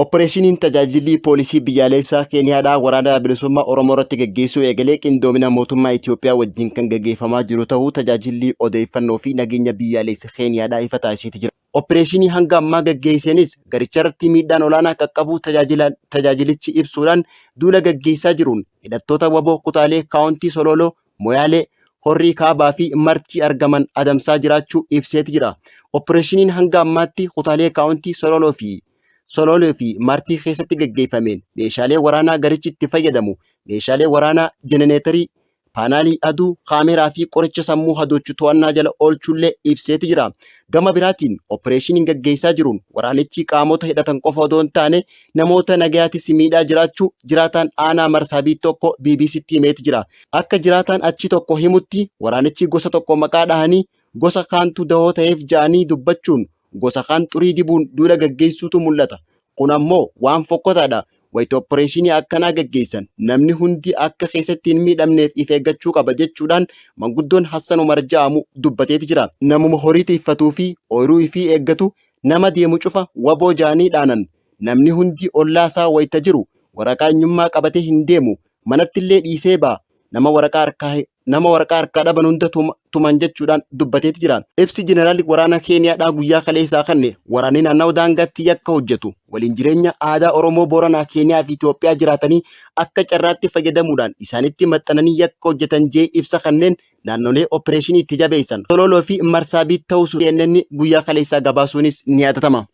Opereeshiniin tajaajilli poolisii biyyaalessaa Keeniyaadhaa waraana bilisummaa Oromoo irratti gaggeessuu eegalee qindoomina mootummaa Itoophiyaa wajjin kan gaggeeffamaa jiru ta'uu tajaajilli odeeffannoo fi nageenya biyyaalessaa Keeniyaadhaa ifa taasiseeti jira. Opereeshinii hanga ammaa gaggeessanis garicha irratti miidhaan olaanaa qaqqabu tajaajilichi ibsuudhaan duula gaggeessaa jiruun hidhattoota waboo kutaalee kaawuntii Sololoo, Moyaalee, Horrii Kaabaa fi Martii argaman adamsaa jiraachuu ibseeti jira. Opereeshiniin hanga ammaatti kutaalee kaawuntii Sololoo fi Martii keessatti gaggeeffameen meeshaalee waraanaa garichi itti fayyadamu, meeshaalee waraanaa jenereetarii, paanaalii aduu, kaameraa fi qoricha sammuu hadoochuu to'annaa jala oolchullee ibseeti jira. Gama biraatiin opereeshiniin gaggeessaa jiruun waraanichi qaamota hidhatan qofa odoo hin taane namoota nagayaatis miidhaa jiraachuu jiraataan aanaa Marsaabiit tokko BBC'tti himeeti jira. Akka jiraataan achi tokko himutti waraanichi gosa tokko maqaa dhahanii gosa kaantu dahoo ta'eef ja'anii dubbachuun gosa kaan xurii dibuun duula gaggeessuutu mul'ata. Kun ammoo waan fokkotaadha. Wayita opereeshinii akkanaa gaggeessan namni hundi akka keessatti hin miidhamneef if eeggachuu qaba jechuudhaan manguddoon Hassan Umar jedhamu dubbateeti jira. Namuma horii tiiffatuu fi ooyiruu fi eeggatu nama deemu cufa waboo ja'anii dhaanan. Namni hundi ollaasaa wayita jiru waraqaa eenyummaa qabatee hin deemu. Manattillee dhiisee ba'a. Nama waraqaa harkaa dhaban hunda tuman jechuudhaan dubbateeti jira. Ibsi Jeneraalli waraana Keeniyaadhaa guyyaa kaleessaa kanne waraanni naannoo daangaatti yakka hojjetu waliin jireenya aadaa Oromoo Booranaa Keeniyaa fi Itoophiyaa jiraatanii akka carraatti fayyadamuudhaan isaanitti maxxananii yakka hojjetan jee ibsa kanneen naannolee opereeshinii itti jabeessan Sololoo fi Marsaabiit ta'uu CNN guyyaa kaleessaa gabaasuunis ni yaadatama.